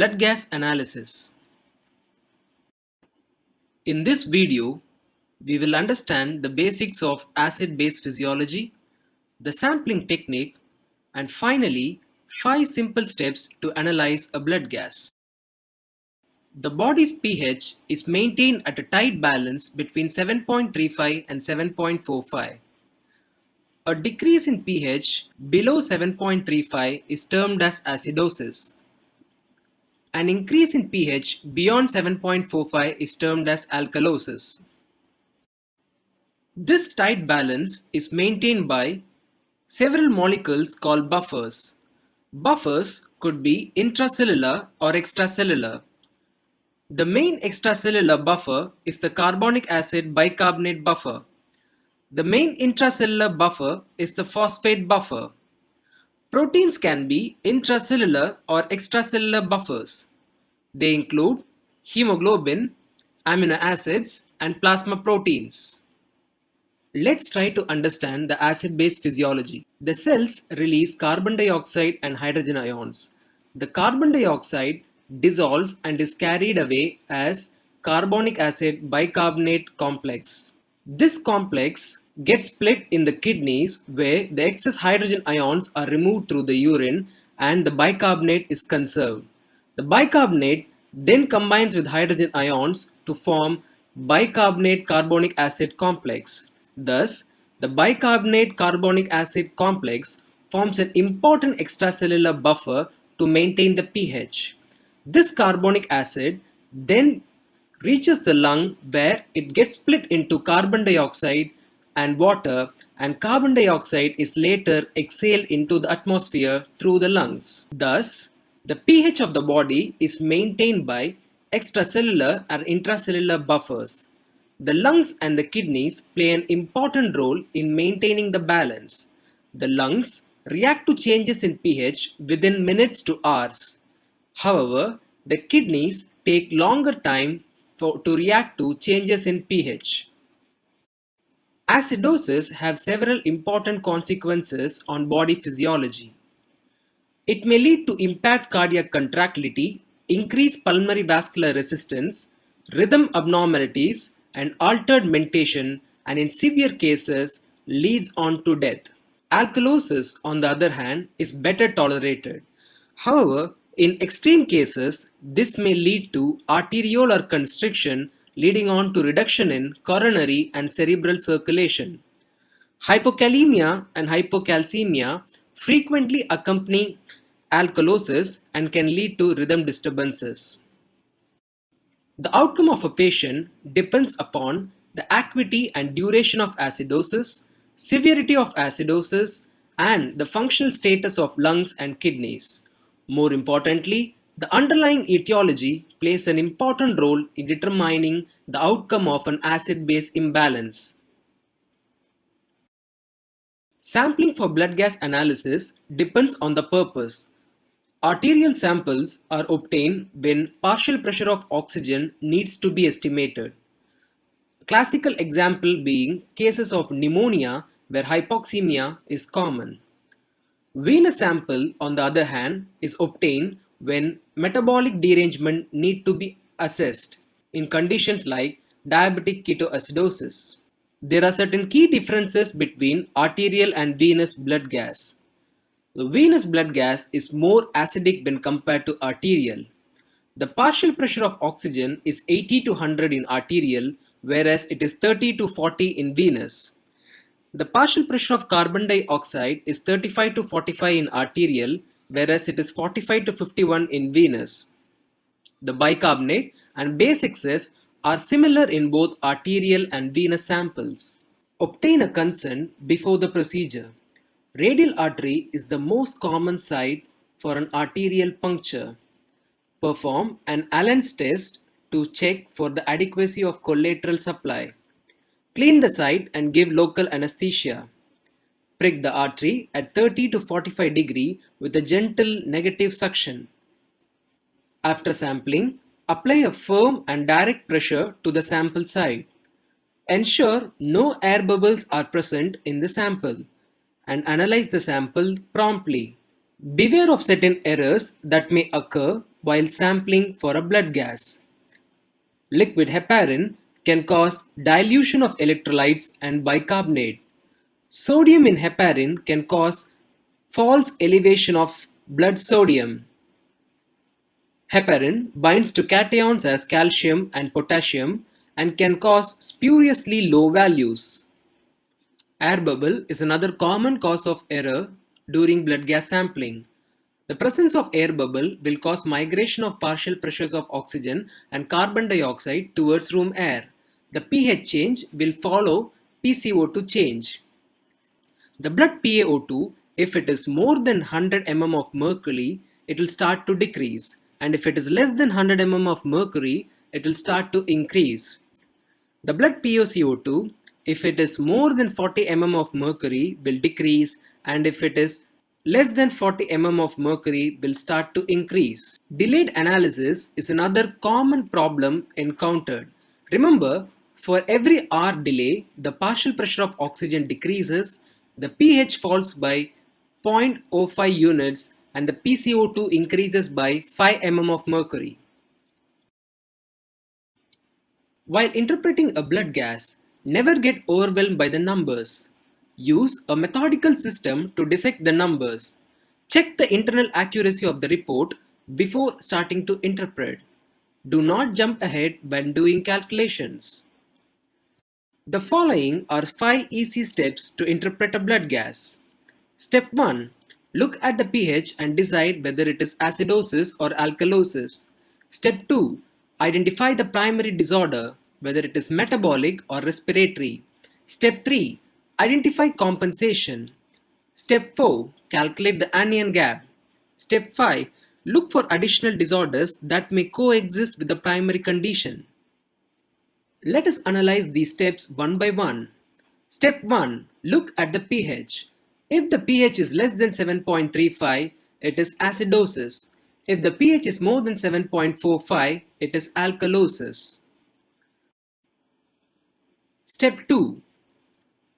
blood gas analysis. In this video, we will understand the basics of acid-base physiology, the sampling technique, and finally, 5 simple steps to analyze a blood gas. The body's pH is maintained at a tight balance between 7.35 and 7.45. A decrease in pH below 7.35 is termed as acidosis. An increase in pH beyond 7.45 is termed as alkalosis. This tight balance is maintained by several molecules called buffers. Buffers could be intracellular or extracellular. The main extracellular buffer is the carbonic acid bicarbonate buffer. The main intracellular buffer is the phosphate buffer. Proteins can be intracellular or extracellular buffers. They include hemoglobin, amino acids, and plasma proteins. Let's try to understand the acid-base physiology. The cells release carbon dioxide and hydrogen ions. The carbon dioxide dissolves and is carried away as carbonic acid bicarbonate complex. This complex gets split in the kidneys where the excess hydrogen ions are removed through the urine and the bicarbonate is conserved. The bicarbonate then combines with hydrogen ions to form bicarbonate carbonic acid complex. Thus, the bicarbonate carbonic acid complex forms an important extracellular buffer to maintain the pH. This carbonic acid then reaches the lung where it gets split into carbon dioxide and water, and carbon dioxide is later exhaled into the atmosphere through the lungs. Thus, the pH of the body is maintained by extracellular and intracellular buffers. The lungs and the kidneys play an important role in maintaining the balance. The lungs react to changes in pH within minutes to hours. However, the kidneys take longer time to react to changes in pH. Acidosis have several important consequences on body physiology. It may lead to impaired cardiac contractility, increased pulmonary vascular resistance, rhythm abnormalities, and altered mentation, and in severe cases leads on to death. Alkalosis, on the other hand, is better tolerated. However, in extreme cases, this may lead to arteriolar constriction, leading on to reduction in coronary and cerebral circulation. Hypokalemia and hypocalcemia frequently accompany alkalosis and can lead to rhythm disturbances. The outcome of a patient depends upon the acuity and duration of acidosis, severity of acidosis, and the functional status of lungs and kidneys. More importantly, the underlying etiology plays an important role in determining the outcome of an acid-base imbalance. Sampling for blood gas analysis depends on the purpose. Arterial samples are obtained when partial pressure of oxygen needs to be estimated. A classical example being cases of pneumonia where hypoxemia is common. Venous sample, on the other hand, is obtained when metabolic derangement need to be assessed in conditions like diabetic ketoacidosis. There are certain key differences between arterial and venous blood gas. The venous blood gas is more acidic when compared to arterial. The partial pressure of oxygen is 80 to 100 in arterial, whereas it is 30 to 40 in venous. The partial pressure of carbon dioxide is 35 to 45 in arterial, whereas it is 45 to 51 in venous. The bicarbonate and base excess are similar in both arterial and venous samples. Obtain a consent before the procedure. Radial artery is the most common site for an arterial puncture. Perform an Allen's test to check for the adequacy of collateral supply. Clean the site and give local anesthesia. Prick the artery at 30 to 45 degree with a gentle negative suction. After sampling, apply a firm and direct pressure to the sample site. Ensure no air bubbles are present in the sample and analyze the sample promptly. Beware of certain errors that may occur while sampling for a blood gas. Liquid heparin can cause dilution of electrolytes and bicarbonate. Sodium in heparin can cause false elevation of blood sodium. Heparin binds to cations as calcium and potassium and can cause spuriously low values. Air bubble is another common cause of error during blood gas sampling. The presence of air bubble will cause migration of partial pressures of oxygen and carbon dioxide towards room air. The pH change will follow PCO2 change. The blood PaO2, if it is more than 100 mm of mercury, it will start to decrease, and if it is less than 100 mm of mercury, it will start to increase. The blood PaCO2, if it is more than 40 mm of mercury, will decrease, and if it is less than 40 mm of mercury, will start to increase. Delayed analysis is another common problem encountered. Remember, for every hour delay, the partial pressure of oxygen decreases, the pH falls by 0.05 units, and the PCO2 increases by 5 mm of mercury. While interpreting a blood gas, never get overwhelmed by the numbers. Use a methodical system to dissect the numbers. Check the internal accuracy of the report before starting to interpret. Do not jump ahead when doing calculations. The following are 5 easy steps to interpret a blood gas. Step 1. Look at the pH and decide whether it is acidosis or alkalosis. Step 2. Identify the primary disorder, whether it is metabolic or respiratory. Step 3. Identify compensation. Step 4. Calculate the anion gap. Step 5. Look for additional disorders that may coexist with the primary condition. Let us analyze these steps one by one. Step 1. Look at the pH. If the pH is less than 7.35, it is acidosis. If the pH is more than 7.45, it is alkalosis. Step 2.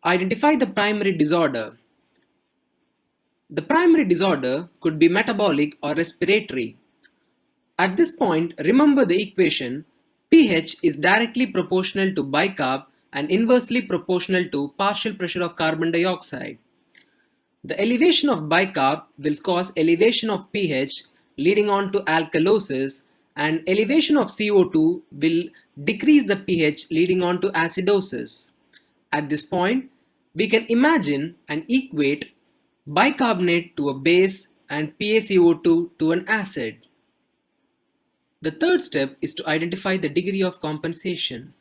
Identify the primary disorder. The primary disorder could be metabolic or respiratory. At this point, remember the equation. pH is directly proportional to bicarb and inversely proportional to partial pressure of carbon dioxide. The elevation of bicarb will cause elevation of pH leading on to alkalosis, and elevation of CO2 will decrease the pH leading on to acidosis. At this point, we can imagine and equate bicarbonate to a base and PaCO2 to an acid. The third step is to identify the degree of compensation.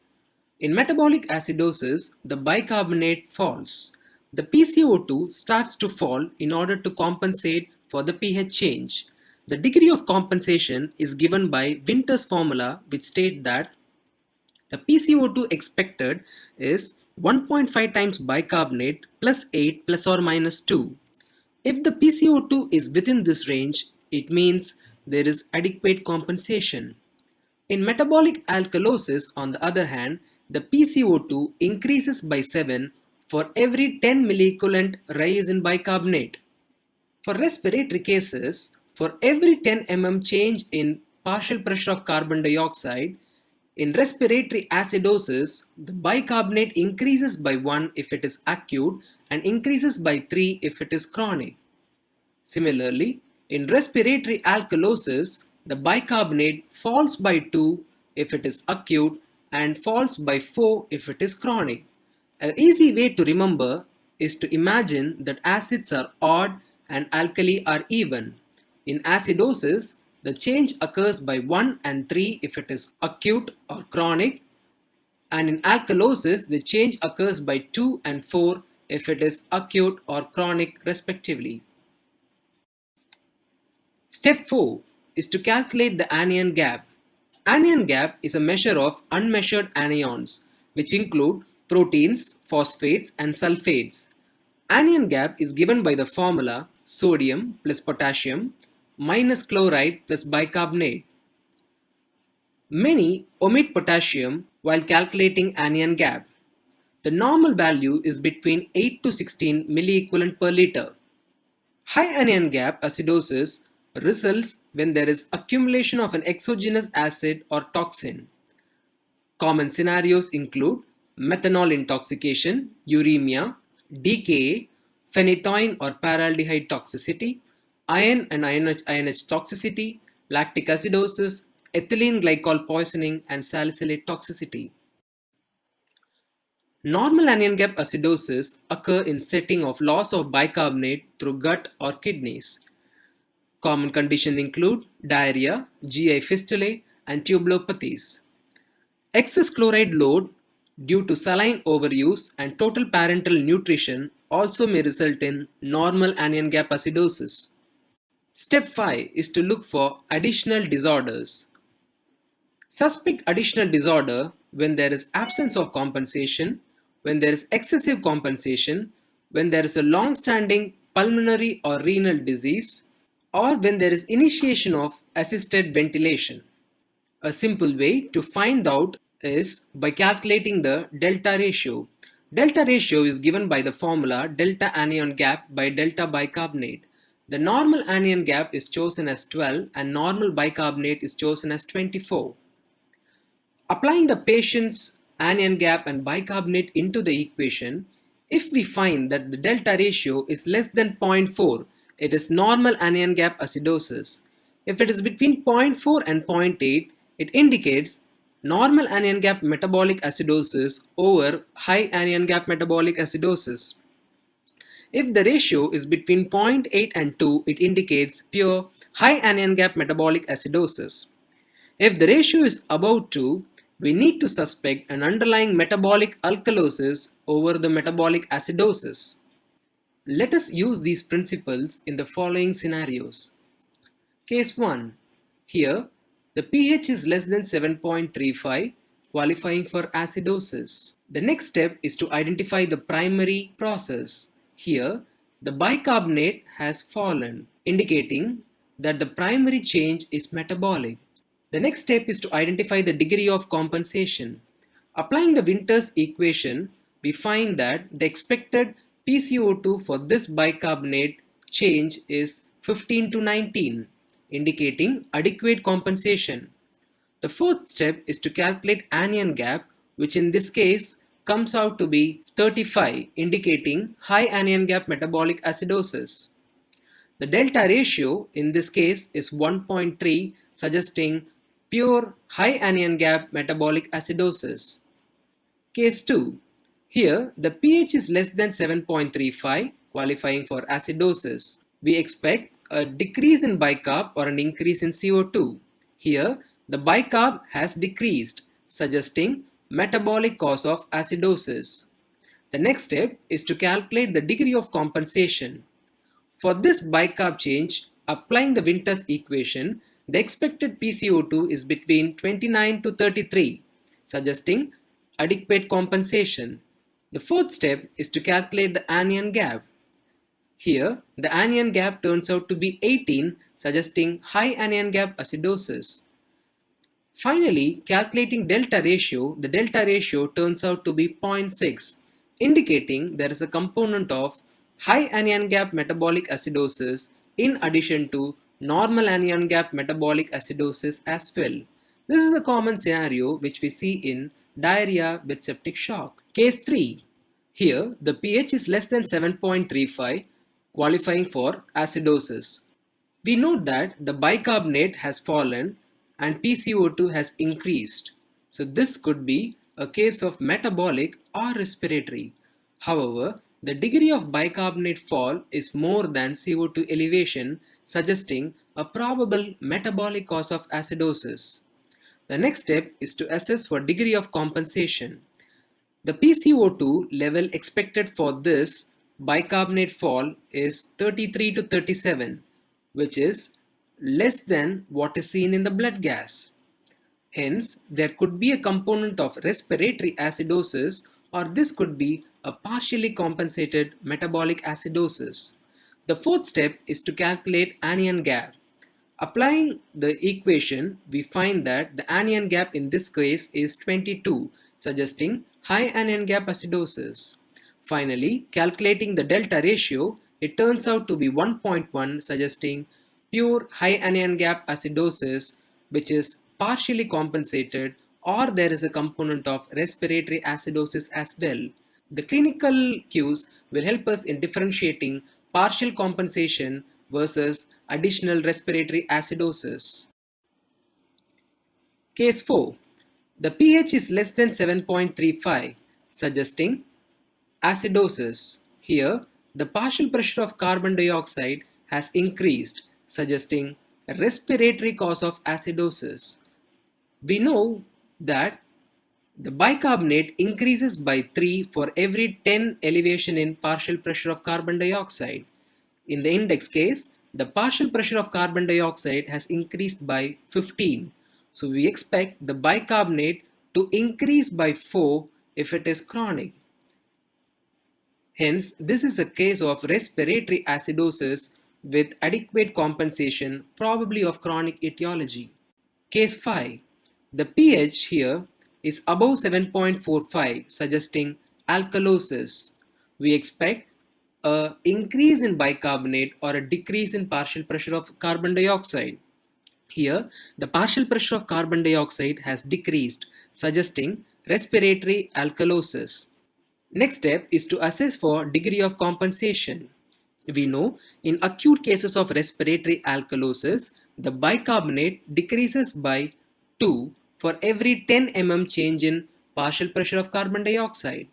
In metabolic acidosis, the bicarbonate falls. The PCO2 starts to fall in order to compensate for the pH change. The degree of compensation is given by Winter's formula, which states that the PCO2 expected is 1.5 times bicarbonate plus 8 plus or minus 2. If the PCO2 is within this range, it means there is adequate compensation. In metabolic alkalosis, on the other hand, the PCO2 increases by 7 for every 10 milliequivalent rise in bicarbonate. For respiratory cases, for every 10 mm change in partial pressure of carbon dioxide, in respiratory acidosis, the bicarbonate increases by 1 if it is acute and increases by 3 if it is chronic. Similarly, in respiratory alkalosis, the bicarbonate falls by 2 if it is acute and falls by 4 if it is chronic. An easy way to remember is to imagine that acids are odd and alkali are even. In acidosis, the change occurs by 1 and 3 if it is acute or chronic, and in alkalosis, the change occurs by 2 and 4 if it is acute or chronic respectively. Step 4 is to calculate the anion gap. Anion gap is a measure of unmeasured anions, which include proteins, phosphates, and sulfates. Anion gap is given by the formula sodium plus potassium minus chloride plus bicarbonate. Many omit potassium while calculating anion gap. The normal value is between 8 to 16 milliequivalent per liter. High anion gap acidosis results when there is accumulation of an exogenous acid or toxin. Common scenarios include methanol intoxication, uremia, DKA, phenytoin or paraldehyde toxicity, iron and INH toxicity, lactic acidosis, ethylene glycol poisoning, and salicylate toxicity. Normal anion gap acidosis occur in setting of loss of bicarbonate through gut or kidneys. Common conditions include diarrhea, GI fistulae, and tubulopathies. Excess chloride load due to saline overuse and total parenteral nutrition also may result in normal anion gap acidosis. Step 5 is to look for additional disorders. Suspect additional disorder when there is absence of compensation, when there is excessive compensation, when there is a long-standing pulmonary or renal disease, or when there is initiation of assisted ventilation. A simple way to find out is by calculating the delta ratio. Delta ratio is given by the formula delta anion gap by delta bicarbonate. The normal anion gap is chosen as 12 and normal bicarbonate is chosen as 24. Applying the patient's anion gap and bicarbonate into the equation, if we find that the delta ratio is less than 0.4, it is normal anion gap acidosis. If it is between 0.4 and 0.8, it indicates normal anion gap metabolic acidosis over high anion gap metabolic acidosis. If the ratio is between 0.8 and 2, it indicates pure high anion gap metabolic acidosis. If the ratio is above 2, we need to suspect an underlying metabolic alkalosis over the metabolic acidosis. Let us use these principles in the following scenarios. Case 1. Here, the pH is less than 7.35, qualifying for acidosis. The next step is to identify the primary process. Here, the bicarbonate has fallen, indicating that the primary change is metabolic. The next step is to identify the degree of compensation. Applying the Winters equation, we find that the expected PCO2 for this bicarbonate change is 15 to 19, indicating adequate compensation. The fourth step is to calculate anion gap, which in this case comes out to be 35, indicating high anion gap metabolic acidosis. The delta ratio in this case is 1.3, suggesting pure high anion gap metabolic acidosis. Case 2. Here, the pH is less than 7.35, qualifying for acidosis. We expect a decrease in bicarb or an increase in CO2. Here, the bicarb has decreased, suggesting metabolic cause of acidosis. The next step is to calculate the degree of compensation. For this bicarb change, applying the Winters equation, the expected PCO2 is between 29 to 33, suggesting adequate compensation. The fourth step is to calculate the anion gap. Here, the anion gap turns out to be 18, suggesting high anion gap acidosis. Finally, calculating delta ratio, the delta ratio turns out to be 0.6, indicating there is a component of high anion gap metabolic acidosis in addition to normal anion gap metabolic acidosis as well. This is a common scenario which we see in diarrhea with septic shock. Case 3. Here, the pH is less than 7.35, qualifying for acidosis. We note that the bicarbonate has fallen and PCO2 has increased. So this could be a case of metabolic or respiratory. However, the degree of bicarbonate fall is more than CO2 elevation, suggesting a probable metabolic cause of acidosis. The next step is to assess for degree of compensation. The PCO2 level expected for this bicarbonate fall is 33 to 37, which is less than what is seen in the blood gas. Hence, there could be a component of respiratory acidosis, or this could be a partially compensated metabolic acidosis. The fourth step is to calculate anion gap. Applying the equation, we find that the anion gap in this case is 22, suggesting high anion gap acidosis. Finally, calculating the delta ratio, it turns out to be 1.1, suggesting pure high anion gap acidosis, which is partially compensated, or there is a component of respiratory acidosis as well. The clinical cues will help us in differentiating partial compensation versus additional respiratory acidosis. Case 4. The pH is less than 7.35, suggesting acidosis. Here, the partial pressure of carbon dioxide has increased, suggesting a respiratory cause of acidosis. We know that the bicarbonate increases by 3 for every 10 elevation in partial pressure of carbon dioxide. In the index case, the partial pressure of carbon dioxide has increased by 15. So we expect the bicarbonate to increase by 4 if it is chronic. Hence, this is a case of respiratory acidosis with adequate compensation, probably of chronic etiology. Case 5. The pH here is above 7.45, suggesting alkalosis. We expect an increase in bicarbonate or a decrease in partial pressure of carbon dioxide. Here, the partial pressure of carbon dioxide has decreased, suggesting respiratory alkalosis. Next step is to assess for degree of compensation. We know in acute cases of respiratory alkalosis, the bicarbonate decreases by 2 for every 10 mm change in partial pressure of carbon dioxide.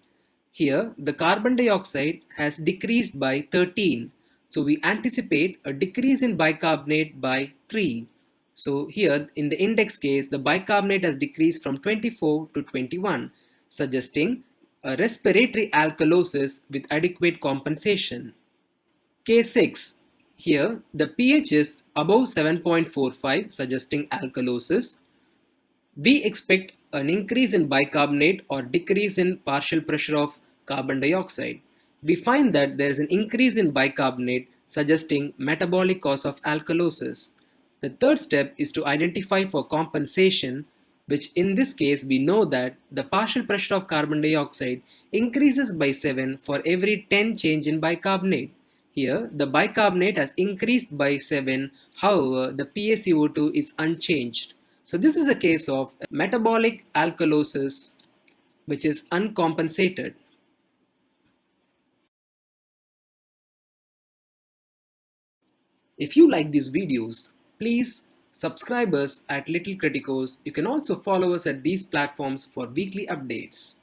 Here, the carbon dioxide has decreased by 13. So we anticipate a decrease in bicarbonate by 3. So here in the index case, the bicarbonate has decreased from 24 to 21, suggesting a respiratory alkalosis with adequate compensation. Case 6. Here, the pH is above 7.45, suggesting alkalosis. We expect an increase in bicarbonate or decrease in partial pressure of carbon dioxide. We find that there is an increase in bicarbonate, suggesting metabolic cause of alkalosis. The third step is to identify for compensation, which in this case we know that the partial pressure of carbon dioxide increases by 7 for every 10 change in bicarbonate. Here, the bicarbonate has increased by 7, however, the PaCO2 is unchanged. So this is a case of metabolic alkalosis which is uncompensated. If you like these videos, please subscribe us at Little Criticos. You can also follow us at these platforms for weekly updates.